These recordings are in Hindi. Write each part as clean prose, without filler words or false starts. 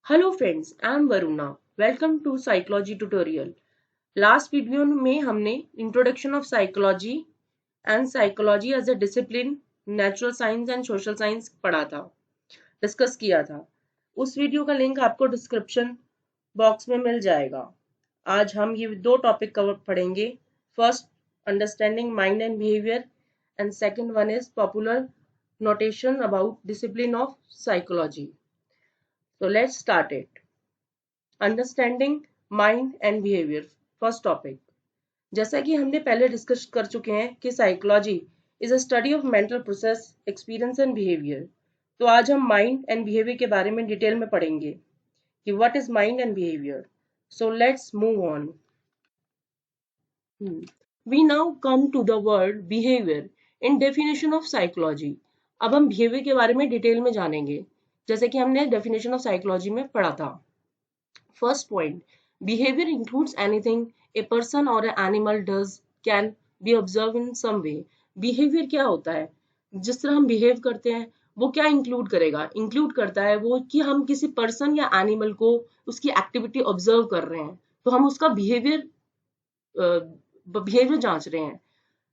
Hello friends, I am Varuna. Welcome to psychology tutorial. Last video में हमने introduction of psychology and psychology as a discipline, natural science and social science पढ़ा था, डिस्कस किया था। उस वीडियो का लिंक आपको डिस्क्रिप्शन बॉक्स में मिल जाएगा। आज हम ये दो टॉपिक कवर पढ़ेंगे। First, understanding mind and behaviour, and second one is popular notation about discipline of psychology. So let's start it. Understanding mind and behavior. First topic. जैसा कि हमने पहले डिस्कस कर चुके हैं कि psychology is a study of mental process, experience and behaviour. तो आज हम माइंड एंड बिहेवियर के बारे में डिटेल में पढ़ेंगे कि what is mind and behaviour. So let's move on. We now come to the word behaviour in definition of psychology. अब हम बिहेवियर के बारे में डिटेल में जानेंगे, जैसे कि हमने डेफिनेशन ऑफ साइकोलॉजी में पढ़ा था। First point, behavior includes anything a person or an animal does can be observed in some way. Behavior क्या होता है? जिस तरह हम बिहेव करते हैं वो क्या इंक्लूड करेगा? इंक्लूड करता है वो कि हम किसी पर्सन या एनिमल को उसकी एक्टिविटी ऑब्जर्व कर रहे हैं, तो हम उसका बिहेवियर जांच रहे हैं।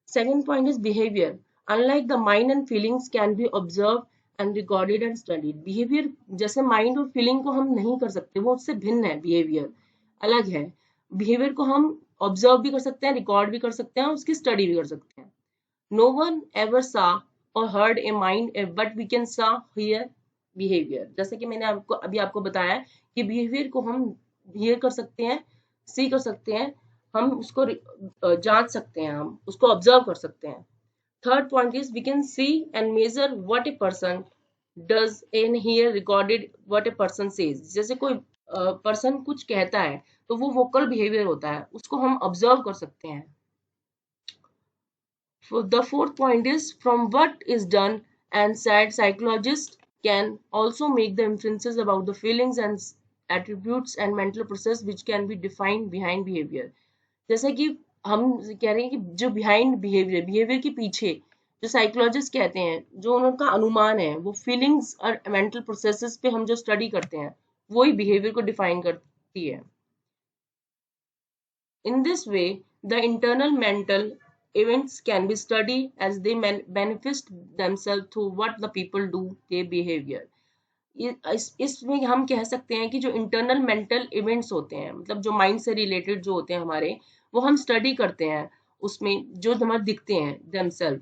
Second point is behavior. Unlike the mind and feelings can be observed and recorded and studied. Behavior जैसे mind और feeling को हम नहीं कर सकते, वो उससे भिन्न है। behavior अलग है। behavior को हम observe भी कर सकते हैं, record भी कर सकते हैं, उसकी study भी कर सकते हैं। No one ever saw or heard a mind, but we can saw hear behavior. जैसे कि मैंने आपको बताया कि behavior को हम hear कर सकते हैं, see कर सकते हैं, हम उसको जांच सकते हैं, हम उसको ऑब्जर्व कर सकते हैं। Third point is we can see and measure what a person does and hear recorded what a person says. जैसे कोई पर्सन कुछ कहता है तो वो वोकल बिहेवियर होता है, उसको हम ऑब्जर्व कर सकते हैं। The fourth point is from what is done and said, psychologists can also make the inferences about the feelings and attributes and mental process which can be defined behind behavior. जैसे कि हम कह रहे हैं कि जो बिहाइंड बिहेवियर के पीछे जो साइकोलॉजिस्ट कहते हैं, जो उनका अनुमान है, वो फीलिंग्स और मेंटल प्रोसेसेस पे हम जो स्टडी करते हैं वही बिहेवियर को डिफाइन करती है। In this way, the internal mental events can be studied as they manifest themselves through what the people do, their behavior. इसमें हम कह सकते हैं कि जो इंटरनल मेंटल इवेंट्स होते हैं, मतलब जो माइंड से रिलेटेड जो होते हैं हमारे, वो हम स्टडी करते हैं, उसमें जो हमारे दिखते हैं themselves,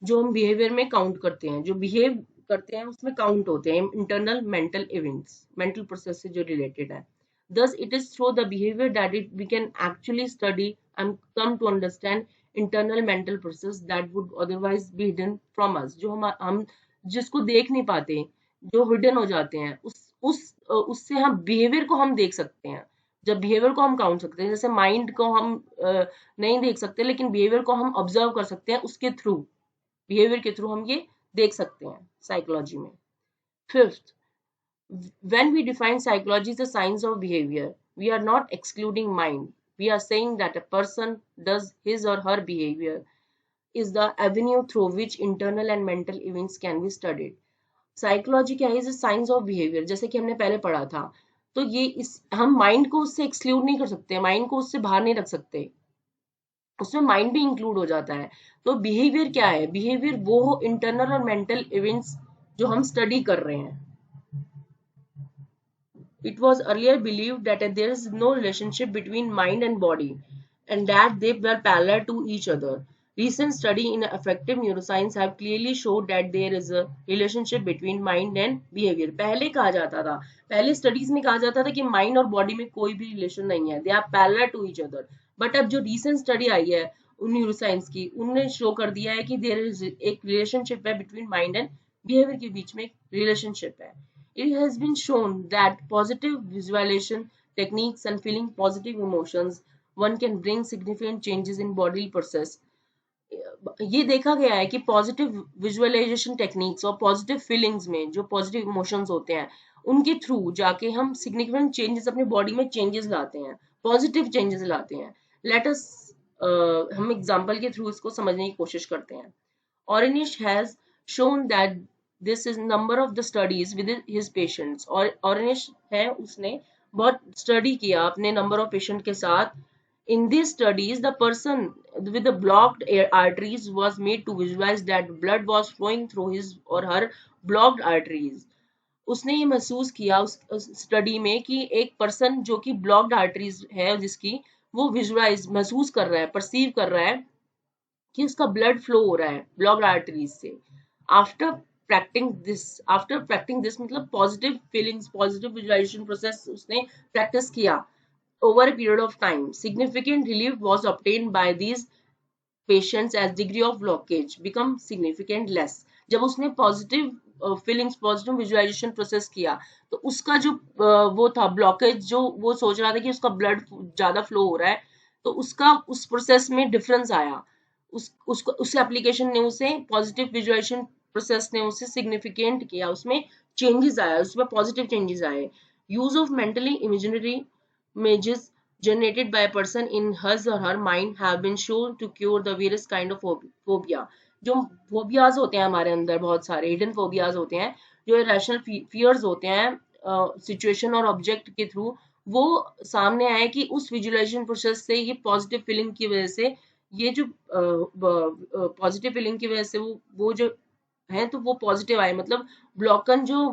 जो हम बिहेवियर में काउंट करते हैं, जो बिहेव करते हैं उसमें काउंट होते हैं internal mental events, mental process से जो रिलेटेड है। Thus, it is through the behavior that we can actually study and come to understand internal mental process that would otherwise be hidden from us. जो हम जिसको देख नहीं पाते, जो हिडन हो जाते हैं, उससे हम बिहेवियर को हम देख सकते हैं। जब बिहेवियर को हम काउंट सकते हैं, जैसे माइंड को हम नहीं देख सकते, लेकिन बिहेवियर को हम ऑब्जर्व कर सकते हैं, उसके थ्रू, बिहेवियर के थ्रू हम ये देख सकते हैं साइकोलॉजी में। Fifth, when we define psychology as the science of behavior, we are not excluding mind. We are saying that a person does his or her behavior is the avenue through which internal and mental events can be studied. Psychology क्या है? इज साइंस ऑफ बिहेवियर, जैसे कि हमने पहले पढ़ा था। तो ये हम माइंड को उससे एक्सक्लूड नहीं कर सकते, माइंड को उससे बाहर नहीं रख सकते, उसमें माइंड भी इंक्लूड हो जाता है। तो बिहेवियर क्या है? बिहेवियर वो इंटरनल और मेंटल इवेंट्स जो हम स्टडी कर रहे हैं। It was earlier believed that there is no relationship between mind and body and that they were parallel to each other. Recent study in affective neuroscience have clearly showed that there is a relationship between mind and behavior. पहले कहा जाता था, पहले स्टडीज में कहा जाता था कि माइंड और बॉडी में कोई भी रिलेशन नहीं है, they are parallel to each other. But अब जो रिसेंट स्टडी आई है न्यूरोसाइंस की, उनने शो कर दिया है कि देयर इज एक रिलेशनशिप है बिटवीन माइंड एंड बिहेवियर के बीच में एक रिलेशनशिप है। It has been shown that positive visualization techniques and feeling positive emotions, one can bring significant changes in bodily process. ये देखा गया है कि पॉजिटिव विजुअलाइजेशन टेक्निक्स और पॉजिटिव फीलिंग्स में जो पॉजिटिव इमोशंस होते हैं, उनके थ्रू जाके हम सिग्निफिकेंट चेंजेस अपने बॉडी में चेंजेस लाते हैं, पॉजिटिव चेंजेस लाते हैं। लेट अस हम एग्जांपल के थ्रू इसको समझने की कोशिश करते हैं। Ornish has shown that this is number of the studies with his patients, और ऑर्निश है उसने बहुत स्टडी किया अपने नंबर ऑफ पेशेंट के साथ. In these studies, the person with the blocked arteries was made to visualize that blood was flowing through his or her blocked arteries. उसने ये महसूस किया उस स्टडी में कि एक पर्सन जो कि ब्लॉक्ड आर्टरीज है जिसकी, वो विजुअलाइज महसूस कर रहा है, परसीव कर रहा है कि उसका ब्लड फ्लो हो रहा है ब्लॉक्ड आर्टरीज से. आफ्टर प्रैक्टिंग दिस मतलब positive feelings, positive visualisation process उसने प्रैक्टिस किया over a period of time. Significant relief was obtained by these patients as degree of blockage become significant less. जब उसने positive feelings, positive visualisation process किया, तो उसका जो वो था ब्लॉकेज, जो वो सोच रहा था कि उसका ब्लड ज्यादा फ्लो हो रहा है, तो उसका उस प्रोसेस में डिफरेंस आया. उस एप्लीकेशन ने उसे, पॉजिटिव विजुअलाइजेशन प्रोसेस ने उसे सिग्निफिकेंट किया, उसमें चेंजेस आया, उसमें पॉजिटिव चेंजेस आए. Use of mentally imaginary images generated by a person in his or her mind have been shown to cure the various kind of phobia. जो फोबियाज होते हैं हमारे अंदर, बहुत सारे हिडन फोबियाज होते हैं, जो इरेशनल फियर्स होते हैं सिचुएशन और ऑब्जेक्ट के थ्रू, वो सामने आए कि उस विजुअलाइजेशन प्रोसेस से, ये पॉजिटिव फीलिंग की वजह से, ये जो पॉजिटिव फीलिंग की वजह से वो जो है, तो वो पॉजिटिव आए. मतलब ब्लॉकन जो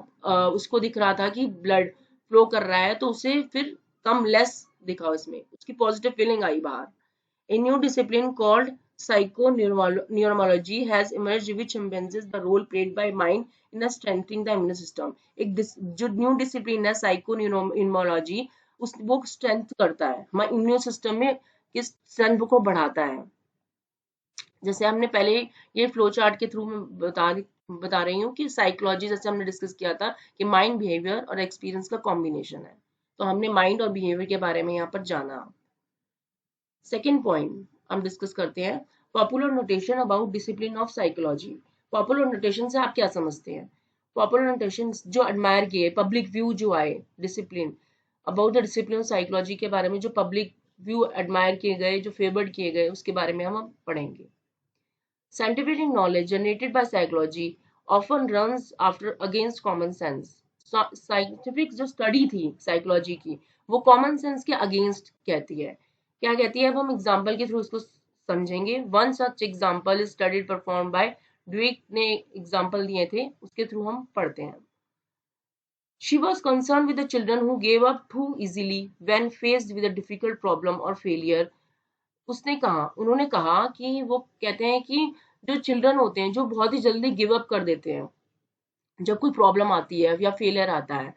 उसको दिख रहा था कि ब्लड फ्लो कर रहा है, तो उसे फिर कम लेस दिखा, उसमें उसकी पॉजिटिव फीलिंग आई बाहर. A new discipline called psychoneuroimmunology has emerged which emphasizes the role played by mind in strengthening the immune system. एक जो न्यू डिसिप्लिन है साइकोन्यूरोइम्यूनोलॉजी, उस वो स्ट्रेंथ करता है हमारे इम्यून सिस्टम में, किस स्ट्रेंथ को बढ़ाता है. जैसे हमने पहले ये फ्लो चार्ट के थ्रू में बता रही हूँ कि साइकोलॉजी, जैसे हमने डिस्कस किया था कि माइंड, बिहेवियर और एक्सपीरियंस का कॉम्बिनेशन है, तो हमने माइंड और बिहेवियर के बारे में यहाँ पर जाना. सेकेंड पॉइंट हम डिस्कस करते हैं, popular notation about discipline of psychology. Popular notation से आप क्या समझते हैं? पॉपुलर नोटेशन जो एडमायर किए, पब्लिक व्यू जो आए, discipline about the discipline of psychology के बारे में जो पब्लिक व्यू एडमायर किए गए, जो फेवर्ड किए गए, उसके बारे में हम पढ़ेंगे. Scientific knowledge generated by psychology often runs after against common sense. Scientific जो स्टडी थी साइकोलॉजी की, वो कॉमन सेंस के अगेंस्ट कहती है. क्या कहती है? अब हम एग्जांपल के थ्रू इसको समझेंगे. One such example is study perform by Dweck ने एग्जांपल दिए थे, उसके थ्रू हम पढ़ते हैं. She was concerned with the children who gave up too easily when faced with a difficult problem or failure. उन्होंने कहा कि वो कहते हैं कि जो चिल्ड्रन होते हैं जो बहुत ही जल्दी गिव अप कर देते हैं जब कोई प्रॉब्लम आती है या फेलियर आता है.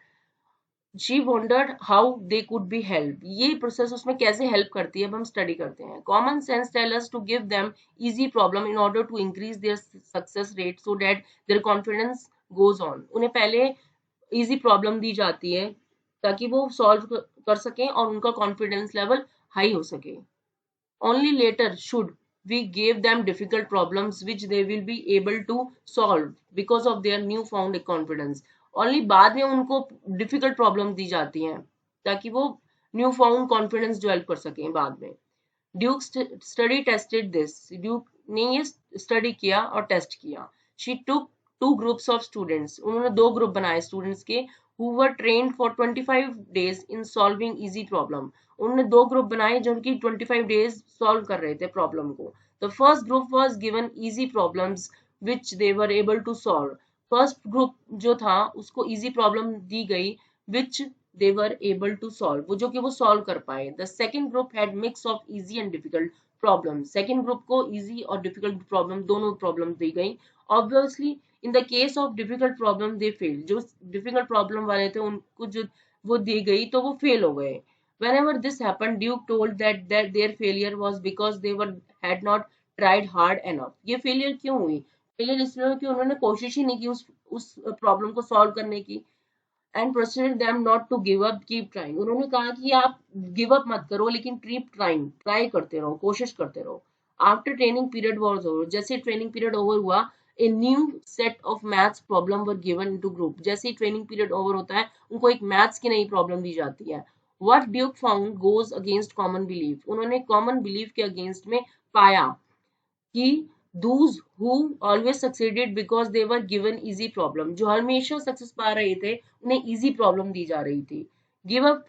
She wondered how they could be help. ये प्रोसेस उसमें कैसे हेल्प करती है, अब हम स्टडी करते हैं. Common sense tell us to give them easy problem in order to increase their success rate so that their confidence goes on. उन्हें पहले इजी प्रॉब्लम दी जाती है ताकि वो सॉल्व कर सकें और उनका कॉन्फिडेंस लेवल हाई हो सके. Only later should we give them difficult problems which they will be able to solve because of their newfound confidence. Only बाद में उनको difficult problem दी जाती हैं ताकि वो newfound confidence develop कर सकें बाद में. Duke study tested this. Duke ने ये स्टडी किया और टेस्ट किया. She took two groups of students. उन्होंने दो ग्रुप बनाए स्टूडेंट्स के, who were trained for 25 days in solving easy problem. उन्होंने दो ग्रुप बनाए जो कि 25 days सॉल्व कर रहे थे प्रॉब्लम को. The first group was given easy problems which they were able to solve. First group जो था उसको easy problem दी गई which they were able to solve, वो जो कि वो सॉल्व कर पाए. The second group had mix of easy and difficult problems. Second group को easy और difficult problem दोनों प्रॉब्लम दी गई. Obviously in the case of difficult problem they failed. जो difficult problem वाले थे उनको जो वो दी गई तो वो फेल हो गए. Whenever this happened, Duke told that their failure was because they had not tried hard enough. ये failure क्यों हुई? failure इसलिए हुई कि उन्होंने कोशिश ही नहीं की उस प्रॉब्लम को सॉल्व करने की. And persuaded them not to give up, keep trying. उन्होंने कहा कि आप गिव अप मत करो लेकिन keep trying, ट्राई करते रहो, कोशिश करते रहो. After training period was over, जैसे ट्रेनिंग पीरियड ओवर हुआ, a new set of maths problem were given into group. जैसे ही ट्रेनिंग पीरियड ओवर होता है उनको एक मैथ्स की नई प्रॉब्लम दी जाती है. What Duke found goes against common belief. उन्होंने कॉमन बिलीफ के अगेंस्ट में पाया कि Those who always succeeded because they were given easy problem, जो हमेशा सक्सेस पा रहे थे उन्हें easy problem दी जा रही थी. Give up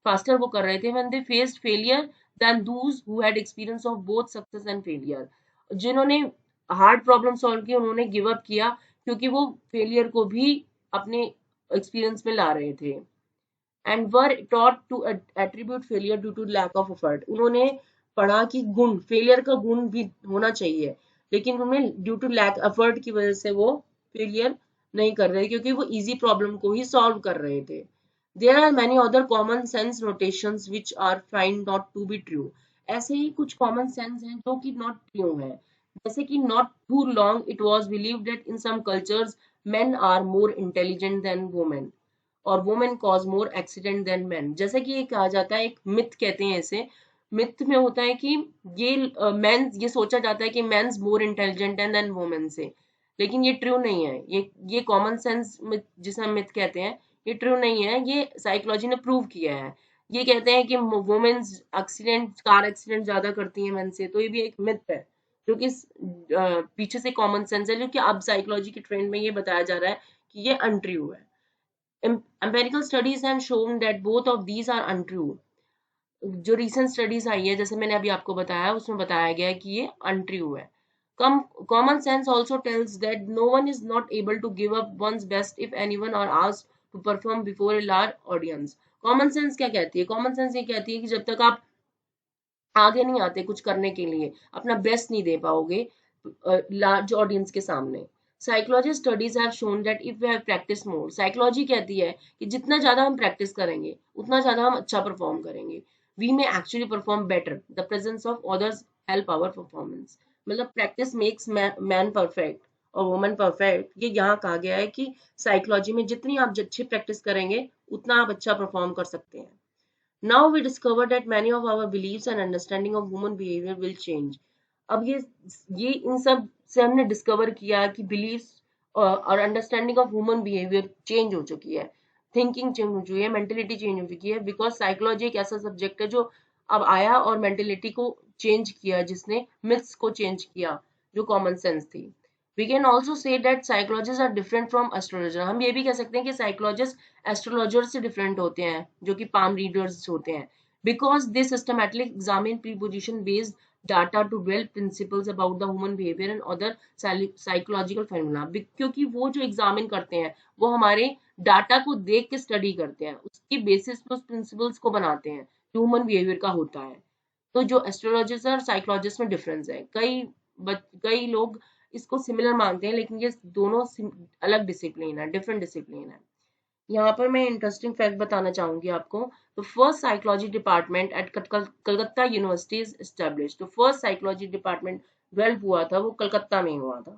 faster वो कर रहे थे when they faced failure than those who had experience of both success and failure. जिन्होंने hard problem solve किए उन्होंने give up किया क्योंकि वो failure को भी अपने experience में ला रहे थे. And were taught to attribute failure due to lack of effort. उन्होंने पढ़ा कि गुण फेलियर का गुण भी होना चाहिए, लेकिन उन्हें ड्यू टू लैक एफर्ट की वजह से वो फेलियर नहीं कर रहे क्योंकि वो इजी प्रॉब्लम को ही सॉल्व कर रहे थे. There are many other common sense notations which are find not to be true. ऐसे ही कुछ कॉमन सेंस हैं जो कि नॉट ट्रू है, जैसे कि not too long it was believed that in some cultures men are more intelligent than women और women cause more accident than man. जैसा कि ये कहा जाता है, एक मिथ कहते हैं इसे. मिथ में होता है कि ये मैन ये सोचा जाता है कि मैंस मोर इंटेलिजेंट है देन वुमेन से, लेकिन ये ट्रू नहीं है. ये कॉमन सेंस जिसे हम मिथ कहते हैं, ये ट्रू नहीं है. ये साइकोलॉजी ने प्रूव किया है. ये कहते हैं कि वुमेन्स एक्सीडेंट कार एक्सीडेंट ज्यादा करती हैं मैन से, तो ये भी एक मिथ है जो कि पीछे से कॉमन सेंस है, जो कि अब साइकोलॉजी के ट्रेंड में ये बताया जा रहा है कि ये अनट्रू है. Empirical studies have shown that both of these are untrue. जो recent studies आई है, जैसे मैंने अभी आपको बताया, उसमें बताया गया है कि ये untrue है. Common sense also tells that no one is not able to give up one's best if anyone are asked to perform before a large audience. Common sense क्या कहती है? Common sense ये कहती है कि जब तक आप आगे नहीं आते कुछ करने के लिए, अपना बेस्ट नहीं दे पाओगे लार्ज ऑडियंस के सामने. Psychology studies have shown that if we have practice more, psychology कहती है कि जितना ज्यादा हम प्रैक्टिस करेंगे उतना ज्यादा हम अच्छा परफॉर्म करेंगे. We may actually perform better. The presence of others help our performance. मतलब प्रैक्टिस मेक्स मैन परफेक्ट और वुमन परफेक्ट. ये यहाँ कहा गया है कि साइकोलॉजी में जितनी आप अच्छी प्रैक्टिस करेंगे उतना आप अच्छा परफॉर्म कर सकते हैं. Now we discover that many of our beliefs and understanding of human behavior will change. अब ये इन सब से हमने डिस्कवर किया कि बिलीव्स और understanding of human behaviour change हो चुकी है, थिंकिंग चेंज हो चुकी है, मेंटेलिटी चेंज हो चुकी है. बिकॉज साइकोलॉजी एक ऐसा सब्जेक्ट है जो अब आया और मेंटेलिटी को चेंज किया, जिसने मिथ्स को चेंज किया जो कॉमन सेंस थी. We can also say that psychologists are different from astrologers. हम ये भी कह सकते हैं कि साइकोलॉजिस्ट एस्ट्रोलॉजर से डिफरेंट होते हैं, जो कि पाम रीडर्स होते हैं, because they systematically examine preposition based data to develop principles about the human behavior and other psychological phenomena. क्योंकि वो जो एग्जामिन करते हैं वो हमारे डाटा को देख के स्टडी करते हैं, उसकी बेसिस पे उस प्रिंसिपल्स को बनाते हैं जो ह्यूमन बिहेवियर का होता है. तो जो एस्ट्रोलॉजिस्ट और साइकोलॉजिस्ट में डिफरेंस है. कई लोग इसको सिमिलर मानते हैं, लेकिन ये दोनों अलग डिसिप्लिन है, डिफरेंट डिसिप्लिन है. यहाँ पर मैं इंटरेस्टिंग फैक्ट बताना चाहूंगी आपको. तो first psychology department at Calcutta university is established. तो फर्स्ट साइकोलॉजी डिपार्टमेंट डेवलप हुआ था वो कलकत्ता में हुआ था.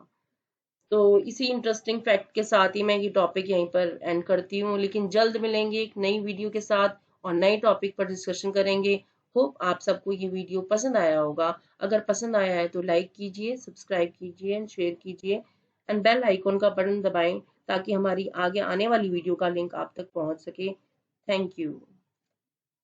तो इसी इंटरेस्टिंग फैक्ट के साथ ही मैं ये टॉपिक यहीं पर एंड करती हूँ, लेकिन जल्द मिलेंगे एक नई वीडियो के साथ और नए टॉपिक पर डिस्कशन करेंगे. होप आप सबको ये वीडियो पसंद आया होगा. अगर पसंद आया है तो लाइक कीजिए, सब्सक्राइब कीजिए एंड शेयर कीजिए एंड बेल आइकॉन का बटन दबाएं ताकि हमारी आगे आने वाली वीडियो का लिंक आप तक पहुंच सके. Thank you.